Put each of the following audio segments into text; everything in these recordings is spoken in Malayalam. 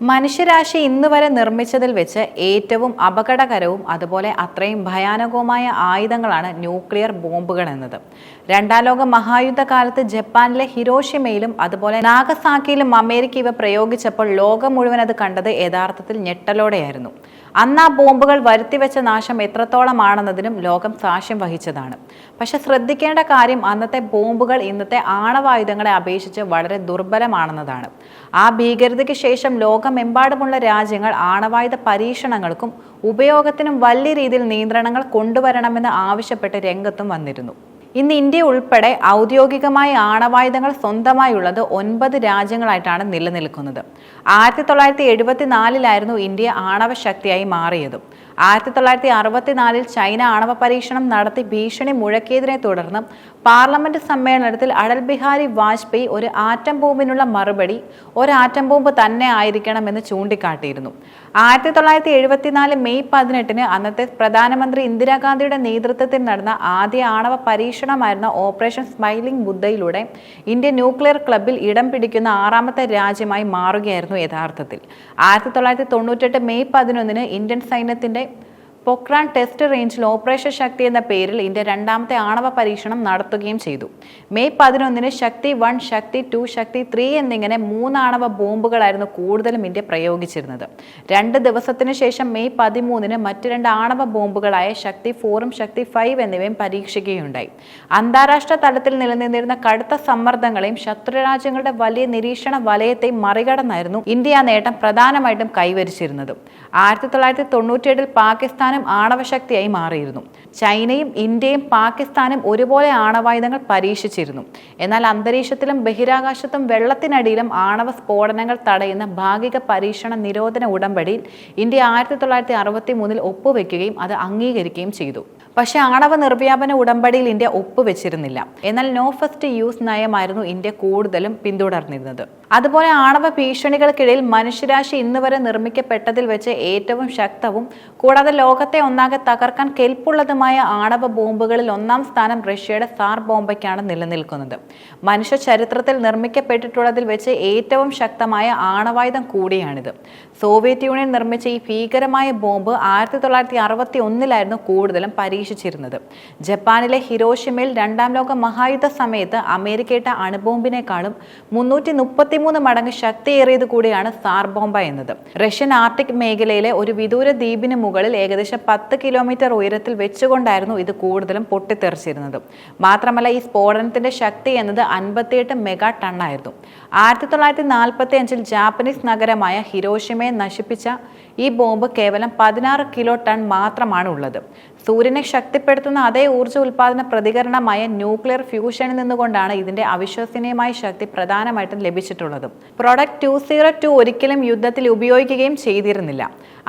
മനുഷ്യരാശി ഇന്നുവരെ നിർമ്മിച്ചതിൽ വെച്ച് ഏറ്റവും അപകടകരവും അതുപോലെ അത്രയും ഭയാനകവുമായ ആയുധങ്ങളാണ് ന്യൂക്ലിയർ ബോംബുകൾ എന്നത്. രണ്ടാം ലോക മഹായുദ്ധകാലത്ത് ജപ്പാനിലെ ഹിരോഷിമയിലും അതുപോലെ നാഗസാക്കിയിലും അമേരിക്ക ഇവ പ്രയോഗിച്ചപ്പോൾ ലോകം മുഴുവൻ അത് കണ്ടത് യഥാർത്ഥത്തിൽ ഞെട്ടലോടെയായിരുന്നു. അന്ന് ആ ബോംബുകൾ വരുത്തിവെച്ച നാശം എത്രത്തോളമാണെന്നതിനും ലോകം സാക്ഷ്യം വഹിച്ചതാണ്. പക്ഷെ ശ്രദ്ധിക്കേണ്ട കാര്യം അന്നത്തെ ബോംബുകൾ ഇന്നത്തെ ആണവായുധങ്ങളെ അപേക്ഷിച്ച് വളരെ ദുർബലമാണെന്നതാണ്. ആ ഭീകരതയ്ക്ക് ശേഷം ലോകമെമ്പാടുമുള്ള രാജ്യങ്ങൾ ആണവായുധ പരീക്ഷണങ്ങൾക്കും ഉപയോഗത്തിനും വലിയ രീതിയിൽ നിയന്ത്രണങ്ങൾ കൊണ്ടുവരണമെന്ന് ആവശ്യപ്പെട്ട് രംഗത്തും വന്നിരുന്നു. ഇന്ന് ഇന്ത്യ ഉൾപ്പെടെ ഔദ്യോഗികമായി ആണവായുധങ്ങൾ സ്വന്തമായുള്ളത് 9 രാജ്യങ്ങളായിട്ടാണ് നിലനിൽക്കുന്നത്. 1974 ഇന്ത്യ ആണവ ശക്തിയായി മാറിയതും 1964 ചൈന ആണവ പരീക്ഷണം നടത്തി ഭീഷണി മുഴക്കിയതിനെ തുടർന്ന് പാർലമെന്റ് സമ്മേളനത്തിൽ അടൽ ബിഹാരി വാജ്പേയി ഒരു ആറ്റം ബോംബിനുള്ള മറുപടി ഒരു ആറ്റം ബോംബ് തന്നെ ആയിരിക്കണമെന്ന് ചൂണ്ടിക്കാട്ടിയിരുന്നു. 1974 മെയ് 18 അന്നത്തെ പ്രധാനമന്ത്രി ഇന്ദിരാഗാന്ധിയുടെ നേതൃത്വത്തിൽ നടന്ന ആദ്യ ആണവ പരീക്ഷണമായിരുന്ന ഓപ്പറേഷൻ സ്മൈലിംഗ് ബുദ്ധയിലൂടെ ഇന്ത്യ ന്യൂക്ലിയർ ക്ലബിൽ ഇടം പിടിക്കുന്ന 6ാമത്തെ രാജ്യമായി മാറുകയായിരുന്നു യഥാർത്ഥത്തിൽ. 1998 മെയ് 11 ഇന്ത്യൻ സൈന്യത്തിന്റെ പൊക്രാൻ ടെസ്റ്റ് റേഞ്ചിൽ ഓപ്പറേഷൻ ശക്തി എന്ന പേരിൽ ഇന്ത്യ 2ാമത്തെ ആണവ പരീക്ഷണം നടത്തുകയും ചെയ്തു. മെയ് 11 ശക്തി 1, ശക്തി 2, ശക്തി 3 എന്നിങ്ങനെ 3 ആണവ ബോംബുകളായിരുന്നു കൂടുതലും ഇന്ത്യ പ്രയോഗിച്ചിരുന്നത്. 2 ദിവസത്തിനു ശേഷം മെയ് 13 മറ്റ് 2 ആണവ ബോംബുകളായ ശക്തി 4ഉം ശക്തി 5 എന്നിവയും പരീക്ഷിക്കുകയുണ്ടായി. അന്താരാഷ്ട്ര തലത്തിൽ നിലനിന്നിരുന്ന കടുത്ത സമ്മർദ്ദങ്ങളെയും ശത്രുരാജ്യങ്ങളുടെ വലിയ നിരീക്ഷണ വലയത്തെയും മറികടന്നായിരുന്നു ഇന്ത്യ ആ നേട്ടം പ്രധാനമായിട്ടും കൈവരിച്ചിരുന്നത്. 1997 പാകിസ്ഥാൻ ആണവശക്തിയായി മാറിയിരുന്നു. ചൈനയും ഇന്ത്യയും പാകിസ്ഥാനും ഒരുപോലെ ആണവായുധങ്ങൾ പരീക്ഷിച്ചിരുന്നു. എന്നാൽ അന്തരീക്ഷത്തിലും ബഹിരാകാശത്തും വെള്ളത്തിനടിയിലും ആണവ സ്ഫോടനങ്ങൾ തടയുന്ന ഭാഗിക പരീക്ഷണ നിരോധന ഉടമ്പടിയിൽ ഇന്ത്യ 1963 ഒപ്പുവെക്കുകയും അത് അംഗീകരിക്കുകയും ചെയ്തു. പക്ഷേ ആണവ നിർവ്യാപന ഉടമ്പടിയിൽ ഇന്ത്യ ഒപ്പുവെച്ചിരുന്നില്ല. എന്നാൽ നോ ഫസ്റ്റ് യൂസ് നയമായിരുന്നു ഇന്ത്യ കൂടുതലും പിന്തുടർന്നിരുന്നത്. അതുപോലെ ആണവ ഭീഷണികൾക്കിടയിൽ മനുഷ്യരാശി ഇന്നുവരെ നിർമ്മിക്കപ്പെട്ടതിൽ വെച്ച് ഏറ്റവും ശക്തവും കൂടാതെ ലോകത്തെ ഒന്നാകെ തകർക്കാൻ കെൽപ്പുള്ളതുമായ ആണവ ബോംബുകളിൽ 1ാം സ്ഥാനം റഷ്യയുടെ സാർ ബോംബയ്ക്കാണ് നിലനിൽക്കുന്നത്. മനുഷ്യ ചരിത്രത്തിൽ നിർമ്മിക്കപ്പെട്ടിട്ടുള്ളതിൽ വെച്ച് ഏറ്റവും ശക്തമായ ആണവായുധം കൂടിയാണിത്. സോവിയറ്റ് യൂണിയൻ നിർമ്മിച്ച ഈ ഭീകരമായ ബോംബ് 1961 കൂടുതലും പരീക്ഷിച്ചിരുന്നത്. ജപ്പാനിലെ ഹിരോഷിമയിൽ 2ാം ലോക മഹായുദ്ധ സമയത്ത് അമേരിക്കയിട്ട അണുബോംബിനേക്കാളും 333 മടങ്ങ് ശക്തിയേറിയത് കൂടിയാണ് സാർ ബോംബ എന്നത്. റഷ്യൻ ആർട്ടിക് മേഖലയിലെ ഒരു വിദൂര ദ്വീപിന് മുകളിൽ ഏകദേശം 10 കിലോമീറ്റർ ഉയരത്തിൽ വെച്ചുകൊണ്ടായിരുന്നു ഇത് കൂടുതലും പൊട്ടിത്തെറിച്ചിരുന്നത്. മാത്രമല്ല ഈ സ്ഫോടനത്തിന്റെ ശക്തി എന്നത് 58 മെഗാ ടണ്ണായിരുന്നു. 1945 ജാപ്പനീസ് നഗരമായ ഹിരോഷിമയെ നശിപ്പിച്ച ഈ ബോംബ് കേവലം 16 കിലോ ടൺ മാത്രമാണ് ഉള്ളത്. സൂര്യനെ ശക്തിപ്പെടുത്തുന്ന അതേ ഊർജ്ജ ഉൽപാദന പ്രതികരണമായ ന്യൂക്ലിയർ ഫ്യൂഷനിൽ നിന്നുകൊണ്ടാണ് ഇതിന്റെ അവിശ്വസനീയമായ ശക്തി പ്രധാനമായിട്ടും ലഭിച്ചിട്ടുള്ളത്. പ്രൊഡക്റ്റ് 202 ഒരിക്കലും യുദ്ധത്തിൽ ഉപയോഗിക്കുകയും ചെയ്തിരുന്നില്ല.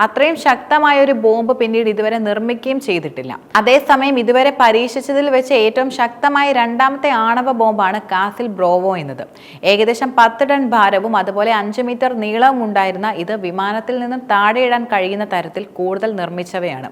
അത്രയും ശക്തമായ ഒരു ബോംബ് പിന്നീട് ഇതുവരെ നിർമ്മിക്കുകയും ചെയ്തിട്ടില്ല. അതേസമയം ഇതുവരെ പരീക്ഷിച്ചതിൽ വെച്ച് ഏറ്റവും ശക്തമായ 2ാമത്തെ ആണവ ബോംബാണ് കാസിൽ ബ്രോവോ എന്നത്. ഏകദേശം 10 ടൺ ഭാരവും അതുപോലെ 5 മീറ്റർ നീളവും ഉണ്ടായിരുന്ന ഇത് വിമാനത്തിൽ നിന്നും താഴെയിടാൻ കഴിയുന്ന തരത്തിൽ കൂടുതൽ നിർമ്മിച്ചവയാണ്.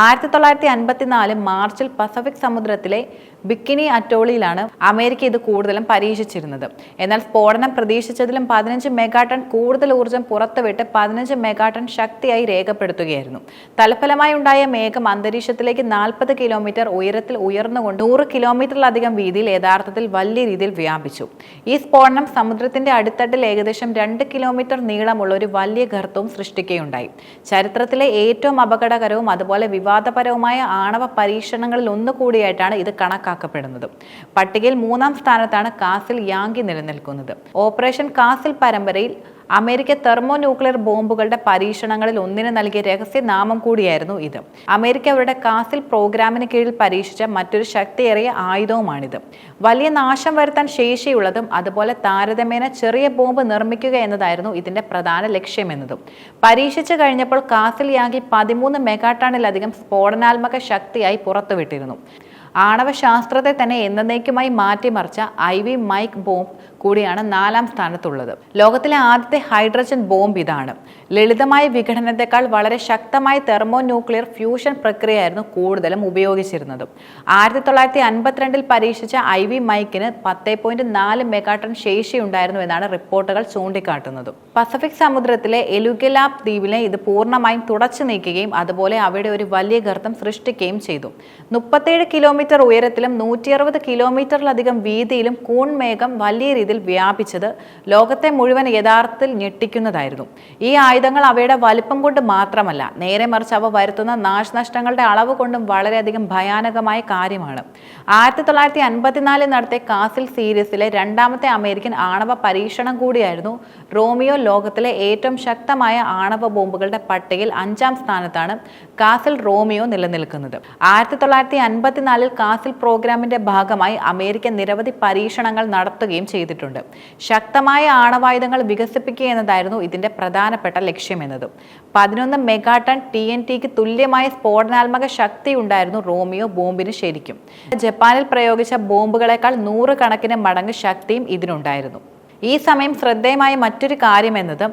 1954 മാർച്ചിൽ പസഫിക് സമുദ്രത്തിലെ ബിക്കിനി അറ്റോളിയിലാണ് അമേരിക്ക ഇത് കൂടുതലും പരീക്ഷിച്ചിരുന്നത്. എന്നാൽ സ്ഫോടനം പ്രതീക്ഷിച്ചതിലും 15 മെഗാടൺ കൂടുതൽ ഊർജ്ജം പുറത്തുവിട്ട് 15 മെഗാടൺ ശക്തിയായി രേഖപ്പെടുത്തുകയായിരുന്നു. തൽഫലമായി ഉണ്ടായ മേഘം അന്തരീക്ഷത്തിലേക്ക് 40 കിലോമീറ്റർ ഉയരത്തിൽ ഉയർന്നുകൊണ്ട് 100 കിലോമീറ്ററിലധികം വീതിയിൽ യഥാർത്ഥത്തിൽ വലിയ രീതിയിൽ വ്യാപിച്ചു. ഈ സ്ഫോടനം സമുദ്രത്തിന്റെ അടിത്തട്ടിൽ ഏകദേശം 2 കിലോമീറ്റർ നീളമുള്ള ഒരു വലിയ ഗർത്തവും സൃഷ്ടിക്കുകയുണ്ടായി. ചരിത്രത്തിലെ ഏറ്റവും അപകടകരവും അതുപോലെ വിവാദപരവുമായ ആണവ പരീക്ഷണങ്ങളിൽ ഒന്നുകൂടിയായിട്ടാണ് ഇത് കണക്കാക്കപ്പെടുന്നത്. പട്ടികയിൽ 3ാം സ്ഥാനത്താണ് കാസിൽ യാങ്കി നിലനിൽക്കുന്നത്. ഓപ്പറേഷൻ കാസിൽ പരമ്പരയിൽ അമേരിക്ക തെർമോ ന്യൂക്ലിയർ ബോംബുകളുടെ പരീക്ഷണങ്ങളിൽ ഒന്നിന് നൽകിയ രഹസ്യനാമം കൂടിയായിരുന്നു ഇത്. അമേരിക്ക അവരുടെ കാസിൽ പ്രോഗ്രാമിന് കീഴിൽ പരീക്ഷിച്ച മറ്റൊരു ശക്തിയേറിയ ആയുധവുമാണിത്. വലിയ നാശം വരുത്താൻ ശേഷിയുള്ളതും അതുപോലെ താരതമ്യേന ചെറിയ ബോംബ് നിർമ്മിക്കുക എന്നതായിരുന്നു ഇതിന്റെ പ്രധാന ലക്ഷ്യമെന്നതും. പരീക്ഷിച്ചു കഴിഞ്ഞപ്പോൾ കാസിൽ യാങ്കി 13 മെഗാടണിലധികം സ്ഫോടനാത്മക ശക്തിയായി പുറത്തുവിട്ടിരുന്നു. ആണവശാസ്ത്രത്തെ തന്നെ എന്നേക്കുമായി മാറ്റിമറിച്ച IV മൈക്ക് ബോംബ് കൂടിയാണ് 4ാം സ്ഥാനത്തുള്ളത്. ലോകത്തിലെ ആദ്യത്തെ ഹൈഡ്രജൻ ബോംബ് ഇതാണ്. ലളിതമായ വിഘടനത്തെക്കാൾ വളരെ ശക്തമായ തെർമോ ന്യൂക്ലിയർ ഫ്യൂഷൻ പ്രക്രിയയായിരുന്നു കൂടുതലും ഉപയോഗിച്ചിരുന്നത്. 1952 പരീക്ഷിച്ച IV മൈക്കിന് 10.4 മെഗാടൺ ശേഷിയുണ്ടായിരുന്നു എന്നാണ് റിപ്പോർട്ടുകൾ ചൂണ്ടിക്കാട്ടുന്നത്. പസഫിക് സമുദ്രത്തിലെ എലുഗലാപ് ദ്വീപിനെ ഇത് പൂർണ്ണമായും തുടച്ചു നീക്കുകയും അതുപോലെ അവിടെ ഒരു വലിയ ഗർത്തം സൃഷ്ടിക്കുകയും ചെയ്തു. 37 കിലോമീറ്റർ ഉയരത്തിലും 160 കിലോമീറ്ററിലധികം വീതിയിലും കൂൺ മേഘം വലിയ രീതിയിൽ വ്യാപിച്ചത് ലോകത്തെ മുഴുവൻ യഥാർത്ഥത്തിൽ ഞെട്ടിക്കുന്നതായിരുന്നു. ഈ ആയുധങ്ങൾ അവയുടെ വലിപ്പം കൊണ്ട് മാത്രമല്ല, നേരെ മറിച്ച് അവ വരുത്തുന്ന നാശനഷ്ടങ്ങളുടെ അളവ് കൊണ്ടും വളരെയധികം ഭയാനകമായ കാര്യമാണ്. 1954 നടത്തിയ കാസിൽ സീരീസിലെ 2ാമത്തെ അമേരിക്കൻ ആണവ പരീക്ഷണം കൂടിയായിരുന്നു റോമിയോ. ലോകത്തിലെ ഏറ്റവും ശക്തമായ ആണവ ബോംബുകളുടെ പട്ടികയിൽ 5ാം സ്ഥാനത്താണ് കാസിൽ റോമിയോ നിലനിൽക്കുന്നത്. 1954 കാസിൽ പ്രോഗ്രാമിന്റെ ഭാഗമായി അമേരിക്ക നിരവധി പരീക്ഷണങ്ങൾ നടത്തുകയും ചെയ്തിട്ടുണ്ട്. ശക്തമായ ആണവായുധങ്ങൾ വികസിപ്പിക്കുക എന്നതായിരുന്നു ഇതിന്റെ പ്രധാനപ്പെട്ട ലക്ഷ്യമെന്നത്. 11 മെഗാടൺ TNTക്ക് തുല്യമായ സ്ഫോടനാത്മക ശക്തി ഉണ്ടായിരുന്നു റോമിയോ ബോംബിന് ശരിക്കും. ജപ്പാനിൽ പ്രയോഗിച്ച ബോംബുകളെക്കാൾ 100 കണക്കിന് മടങ്ങ് ശക്തിയും ഇതിനുണ്ടായിരുന്നു. ഈ സമയം ശ്രദ്ധേയമായ മറ്റൊരു കാര്യമെന്നത്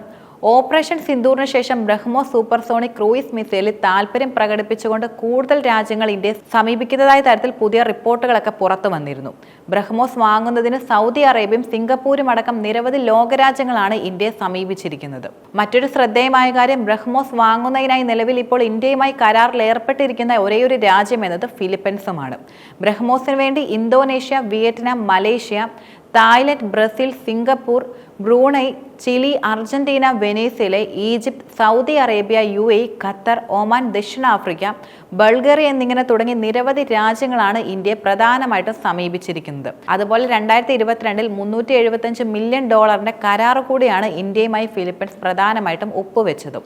ഓപ്പറേഷൻ സിന്ദൂറിന് ശേഷം ബ്രഹ്മോസ് സൂപ്പർസോണിക് ക്രൂയിസ് മിസൈലിൽ താൽപര്യം പ്രകടിപ്പിച്ചുകൊണ്ട് കൂടുതൽ രാജ്യങ്ങൾ ഇന്ത്യയെ സമീപിക്കുന്നതായ തരത്തിൽ പുതിയ റിപ്പോർട്ടുകളൊക്കെ പുറത്തു വന്നിരുന്നു. ബ്രഹ്മോസ് വാങ്ങുന്നതിന് സൗദി അറേബ്യയും സിംഗപ്പൂരും അടക്കം നിരവധി ലോകരാജ്യങ്ങളാണ് ഇന്ത്യയെ സമീപിച്ചിരിക്കുന്നത്. മറ്റൊരു ശ്രദ്ധേയമായ കാര്യം, ബ്രഹ്മോസ് വാങ്ങുന്നതിനായി നിലവിൽ ഇപ്പോൾ ഇന്ത്യയുമായി കരാറിൽ ഏർപ്പെട്ടിരിക്കുന്ന ഒരേയൊരു രാജ്യം എന്നത് ഫിലിപ്പൈൻസുമാണ്. ബ്രഹ്മോസിന് വേണ്ടി Indonesia, Vietnam, Malaysia, Thailand, Brazil, Singapore, Brunei, Chile, Argentina, Venezuela, Egypt, Saudi Arabia, UAE, Qatar, Oman, ദക്ഷിണാഫ്രിക്ക, ബൾഗേറിയ എന്നിങ്ങനെ തുടങ്ങി നിരവധി രാജ്യങ്ങളാണ് ഇന്ത്യയെ പ്രധാനമായിട്ടും സമീപിച്ചിരിക്കുന്നത്. അതുപോലെ 2022 $375 മില്യൺ കരാർ കൂടിയാണ് ഇന്ത്യയുമായി ഫിലിപ്പൈൻസ് പ്രധാനമായിട്ടും ഒപ്പുവെച്ചത്.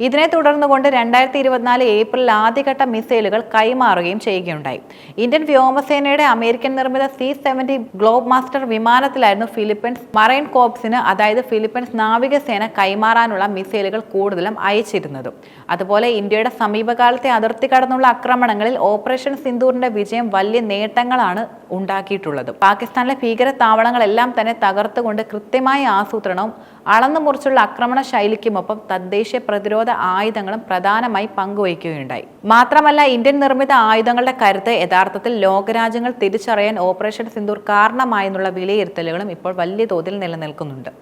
ഇതിനെ തുടർന്നുകൊണ്ട് 2024 ഏപ്രിൽ ആദ്യഘട്ട മിസൈലുകൾ കൈമാറുകയും ചെയ്യുകയുണ്ടായി. ഇന്ത്യൻ വ്യോമസേനയുടെ അമേരിക്കൻ നിർമ്മിത C-70 ഗ്ലോബ് മാസ്റ്റർ വിമാനത്തിലായിരുന്നു ഫിലിപ്പൈൻസ് മറൈൻ കോർപ്സിന്, അതായത് ഫിലിപ്പൈൻസ് നാവികസേന കൈമാറാനുള്ള മിസൈലുകൾ കൂടുതലും അയച്ചിരുന്നത്. അതുപോലെ ഇന്ത്യയുടെ സമീപകാലത്തെ അതിർത്തി കടന്നുള്ള ആക്രമണങ്ങളിൽ ഓപ്പറേഷൻ സിന്ദൂറിന്റെ വിജയം വലിയ നേട്ടങ്ങളാണ് ഉണ്ടാക്കിയിട്ടുള്ളത്. പാകിസ്ഥാനിലെ ഭീകര താവളങ്ങളെല്ലാം തന്നെ തകർത്തുകൊണ്ട് കൃത്യമായ ആസൂത്രണവും അളന്നു മുറിച്ചുള്ള ആക്രമണ ശൈലിക്കുമൊപ്പം തദ്ദേശീയ പ്രതിരോധ ആയുധങ്ങളും പ്രധാനമായി പങ്കുവയ്ക്കുകയുണ്ടായി. മാത്രമല്ല, ഇന്ത്യൻ നിർമ്മിത ആയുധങ്ങളുടെ കരുത്ത് യഥാർത്ഥത്തിൽ ലോകരാജ്യങ്ങൾ തിരിച്ചറിയാൻ ഓപ്പറേഷൻ സിന്ദൂർ കാരണമായെന്നുള്ള വിലയിരുത്തലുകളും ഇപ്പോൾ വലിയ തോതിൽ നിലനിൽക്കുന്നുണ്ട്.